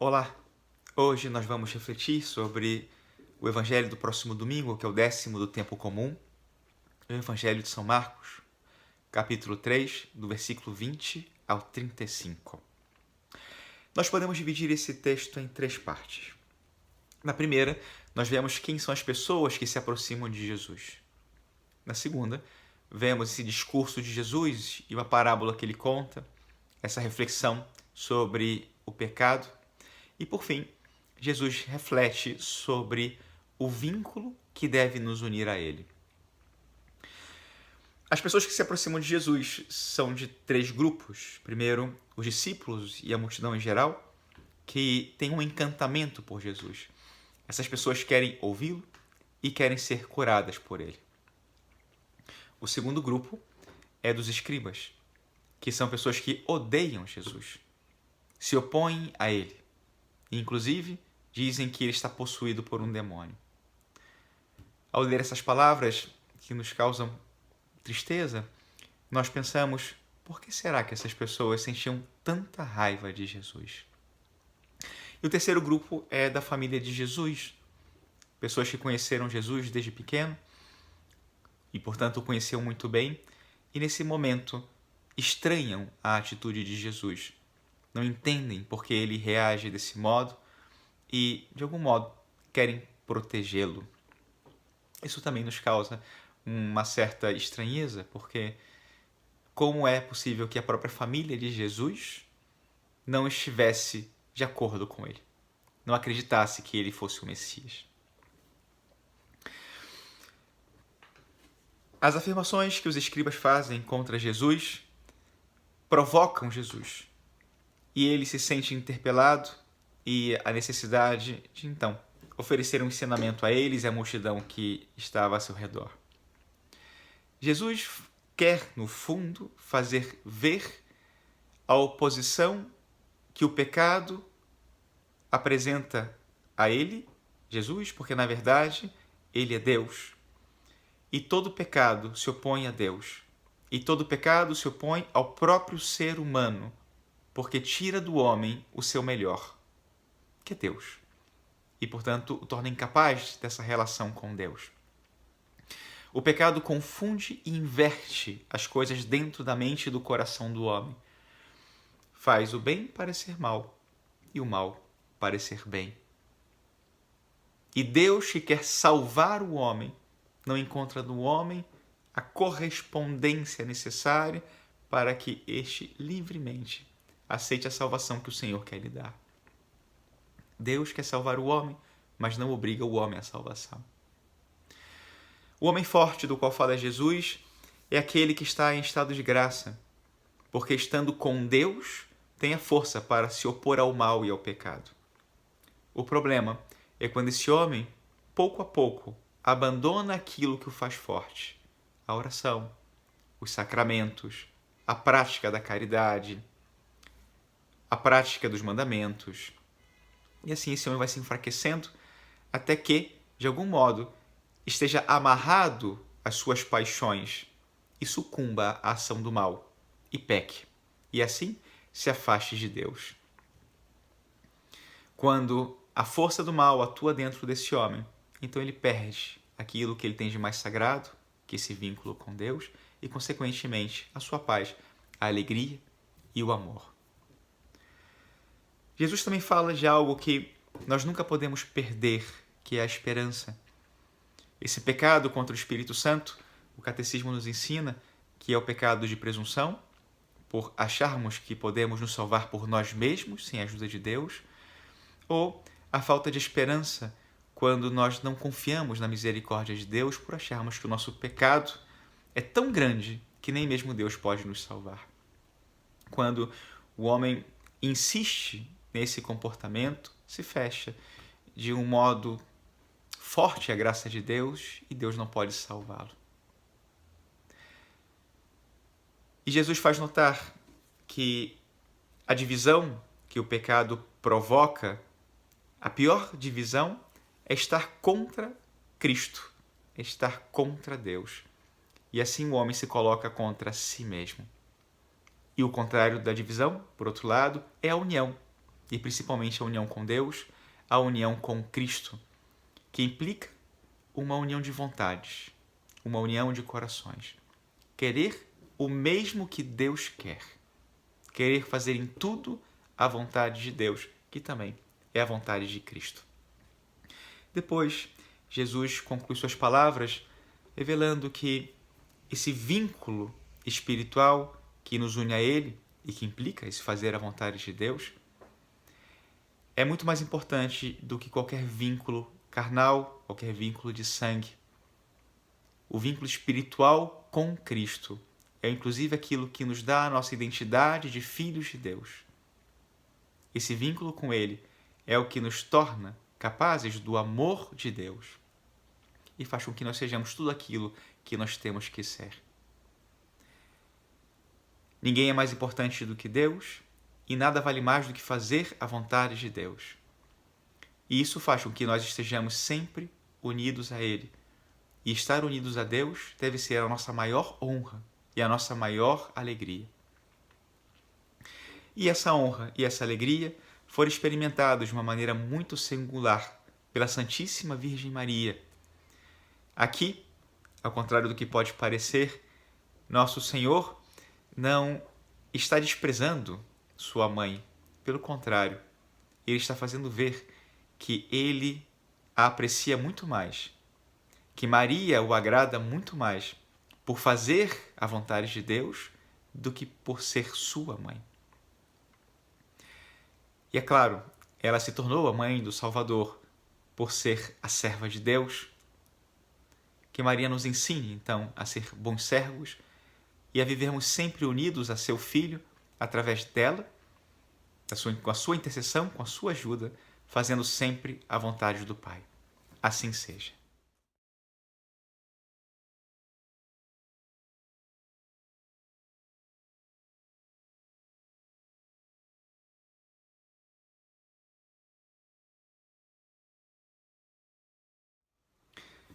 Olá! Hoje nós vamos refletir sobre o Evangelho do próximo domingo, que é o 10º do tempo comum, o Evangelho de São Marcos, capítulo 3, do versículo 20 ao 35. Nós podemos dividir esse texto em 3 partes. Na primeira, nós vemos quem são as pessoas que se aproximam de Jesus. Na segunda, vemos esse discurso de Jesus e uma parábola que ele conta, essa reflexão sobre o pecado. E, por fim, Jesus reflete sobre o vínculo que deve nos unir a Ele. As pessoas que se aproximam de Jesus são de 3 grupos. Primeiro, os discípulos e a multidão em geral, que têm um encantamento por Jesus. Essas pessoas querem ouvi-lo e querem ser curadas por Ele. O segundo grupo é dos escribas, que são pessoas que odeiam Jesus, se opõem a Ele. Inclusive, dizem que ele está possuído por um demônio. Ao ler essas palavras que nos causam tristeza, nós pensamos, por que será que essas pessoas sentiam tanta raiva de Jesus? E o terceiro grupo é da família de Jesus, pessoas que conheceram Jesus desde pequeno e, portanto, o conheciam muito bem e, nesse momento, estranham a atitude de Jesus. Não entendem por que ele reage desse modo e, de algum modo, querem protegê-lo. Isso também nos causa uma certa estranheza, porque como é possível que a própria família de Jesus não estivesse de acordo com ele, não acreditasse que ele fosse o Messias? As afirmações que os escribas fazem contra Jesus provocam Jesus. E ele se sente interpelado e a necessidade de, então, oferecer um ensinamento a eles e à multidão que estava a seu redor. Jesus quer, no fundo, fazer ver a oposição que o pecado apresenta a ele, Jesus, porque, na verdade, ele é Deus. E todo pecado se opõe a Deus. E todo pecado se opõe ao próprio ser humano, porque tira do homem o seu melhor, que é Deus, e, portanto, o torna incapaz dessa relação com Deus. O pecado confunde e inverte as coisas dentro da mente e do coração do homem. Faz o bem parecer mal e o mal parecer bem. E Deus, que quer salvar o homem, não encontra no homem a correspondência necessária para que este livremente aceite a salvação que o Senhor quer lhe dar. Deus quer salvar o homem, mas não obriga o homem à salvação. O homem forte do qual fala Jesus é aquele que está em estado de graça, porque estando com Deus, tem a força para se opor ao mal e ao pecado. O problema é quando esse homem, pouco a pouco, abandona aquilo que o faz forte: a oração, os sacramentos, a prática da caridade, a prática dos mandamentos. E assim esse homem vai se enfraquecendo até que, de algum modo, esteja amarrado às suas paixões e sucumba à ação do mal e peque. E assim se afaste de Deus. Quando a força do mal atua dentro desse homem, então ele perde aquilo que ele tem de mais sagrado, que é esse vínculo com Deus, e, consequentemente, a sua paz, a alegria e o amor. Jesus também fala de algo que nós nunca podemos perder, que é a esperança. Esse pecado contra o Espírito Santo, o Catecismo nos ensina que é o pecado de presunção, por acharmos que podemos nos salvar por nós mesmos, sem a ajuda de Deus, ou a falta de esperança, quando nós não confiamos na misericórdia de Deus, por acharmos que o nosso pecado é tão grande que nem mesmo Deus pode nos salvar. Quando o homem insiste nesse comportamento, se fecha de um modo forte a graça de Deus e Deus não pode salvá-lo. E Jesus faz notar que a divisão que o pecado provoca, a pior divisão, é estar contra Cristo, é estar contra Deus. E assim o homem se coloca contra si mesmo. E o contrário da divisão, por outro lado, é a união. e principalmente a união com Deus, a união com Cristo, que implica uma união de vontades, uma união de corações. Querer o mesmo que Deus quer. Querer fazer em tudo a vontade de Deus, que também é a vontade de Cristo. Depois, Jesus conclui suas palavras revelando que esse vínculo espiritual que nos une a Ele e que implica esse fazer a vontade de Deus é muito mais importante do que qualquer vínculo carnal, qualquer vínculo de sangue. O vínculo espiritual com Cristo é inclusive aquilo que nos dá a nossa identidade de filhos de Deus. Esse vínculo com Ele é o que nos torna capazes do amor de Deus e faz com que nós sejamos tudo aquilo que nós temos que ser. Ninguém é mais importante do que Deus e nada vale mais do que fazer a vontade de Deus. E isso faz com que nós estejamos sempre unidos a Ele. E estar unidos a Deus deve ser a nossa maior honra e a nossa maior alegria. E essa honra e essa alegria foram experimentados de uma maneira muito singular pela Santíssima Virgem Maria. Aqui, ao contrário do que pode parecer, nosso Senhor não está desprezando sua mãe. Pelo contrário, Ele está fazendo ver que Ele a aprecia muito mais, que Maria o agrada muito mais por fazer a vontade de Deus do que por ser sua mãe. E é claro, ela se tornou a mãe do Salvador por ser a serva de Deus. Que Maria nos ensine, então, a ser bons servos e a vivermos sempre unidos a seu Filho através dela, com a sua intercessão, com a sua ajuda, fazendo sempre a vontade do Pai. Assim seja.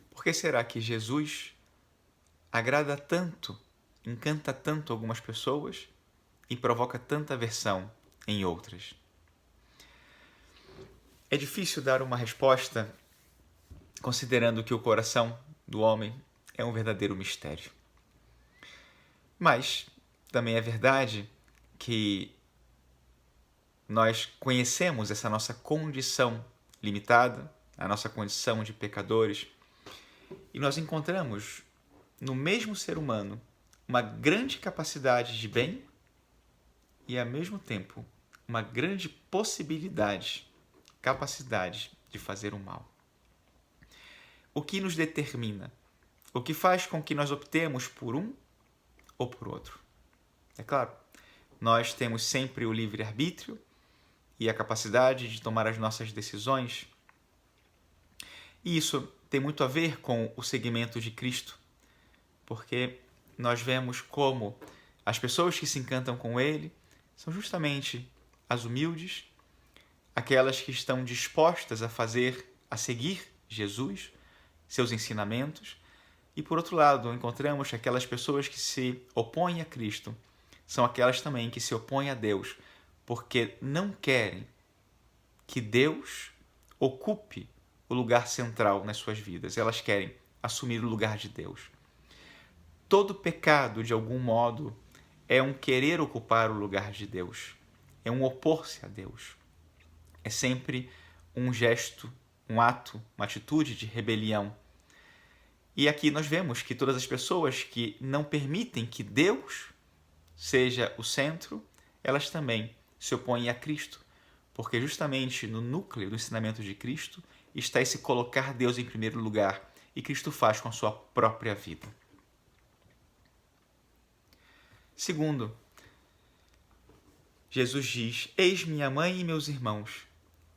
Por que será que Jesus agrada tanto, encanta tanto algumas pessoas e provoca tanta aversão em outras? É difícil dar uma resposta considerando que o coração do homem é um verdadeiro mistério. Mas também é verdade que nós conhecemos essa nossa condição limitada, a nossa condição de pecadores, e nós encontramos no mesmo ser humano uma grande capacidade de bem e, ao mesmo tempo, uma grande capacidade de fazer o mal. O que nos determina? O que faz com que nós optemos por um ou por outro? É claro, nós temos sempre o livre-arbítrio e a capacidade de tomar as nossas decisões. E isso tem muito a ver com o seguimento de Cristo, porque nós vemos como as pessoas que se encantam com Ele são justamente as humildes, aquelas que estão dispostas a seguir Jesus, seus ensinamentos, e por outro lado encontramos que aquelas pessoas que se opõem a Cristo são aquelas também que se opõem a Deus, porque não querem que Deus ocupe o lugar central nas suas vidas. Elas querem assumir o lugar de Deus. Todo pecado, de algum modo, é um querer ocupar o lugar de Deus. É um opor-se a Deus. É sempre um gesto, um ato, uma atitude de rebelião. E aqui nós vemos que todas as pessoas que não permitem que Deus seja o centro, elas também se opõem a Cristo, porque justamente no núcleo do ensinamento de Cristo está esse colocar Deus em primeiro lugar, e Cristo faz com a sua própria vida. Segundo, Jesus diz: eis minha mãe e meus irmãos.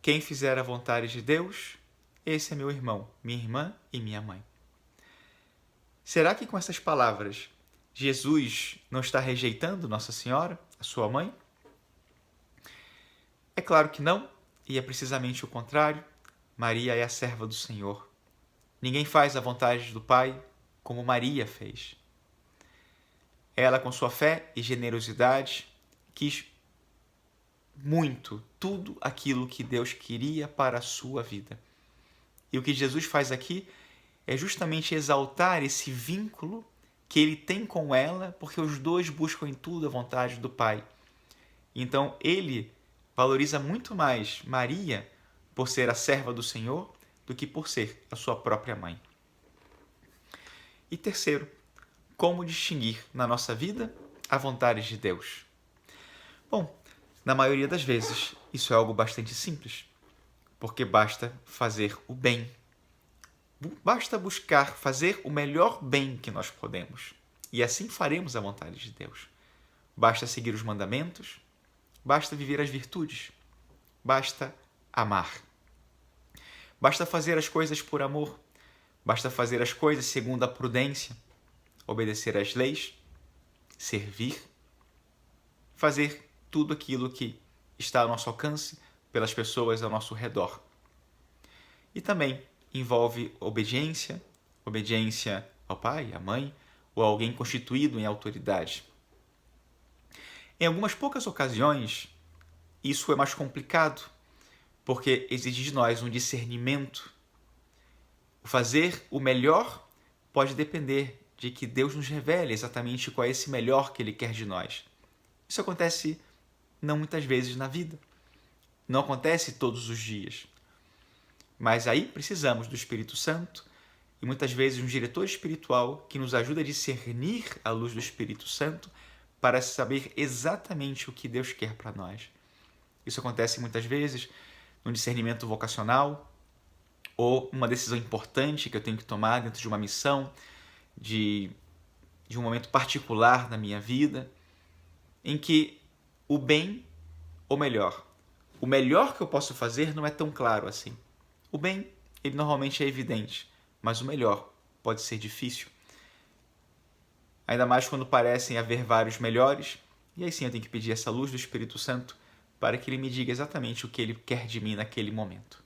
Quem fizer a vontade de Deus, esse é meu irmão, minha irmã e minha mãe. Será que com essas palavras Jesus não está rejeitando Nossa Senhora, a sua mãe? É claro que não, e é precisamente o contrário. Maria é a serva do Senhor. Ninguém faz a vontade do Pai como Maria fez. Ela, com sua fé e generosidade, quis muito tudo aquilo que Deus queria para a sua vida. E o que Jesus faz aqui é justamente exaltar esse vínculo que ele tem com ela, porque os dois buscam em tudo a vontade do Pai. Então ele valoriza muito mais Maria por ser a serva do Senhor do que por ser a sua própria mãe. E terceiro, como distinguir na nossa vida a vontade de Deus? Bom, na maioria das vezes, isso é algo bastante simples, porque basta fazer o bem. Basta buscar fazer o melhor bem que nós podemos, e assim faremos a vontade de Deus. Basta seguir os mandamentos, basta viver as virtudes, basta amar. Basta fazer as coisas por amor, basta fazer as coisas segundo a prudência, obedecer às leis, servir, fazer tudo aquilo que está ao nosso alcance pelas pessoas ao nosso redor. E também envolve obediência ao pai, à mãe ou a alguém constituído em autoridade. Em algumas poucas ocasiões, isso é mais complicado, porque exige de nós um discernimento. O fazer o melhor pode depender de que Deus nos revele exatamente qual é esse melhor que Ele quer de nós. Isso acontece não muitas vezes na vida. Não acontece todos os dias. Mas aí precisamos do Espírito Santo e muitas vezes um diretor espiritual que nos ajuda a discernir à luz do Espírito Santo para saber exatamente o que Deus quer para nós. Isso acontece muitas vezes no discernimento vocacional ou uma decisão importante que eu tenho que tomar dentro de uma missão, de um momento particular na minha vida, em que o bem, ou melhor, o melhor que eu posso fazer não é tão claro assim. O bem, ele normalmente é evidente, mas o melhor pode ser difícil. Ainda mais quando parecem haver vários melhores, e aí sim eu tenho que pedir essa luz do Espírito Santo para que ele me diga exatamente o que ele quer de mim naquele momento.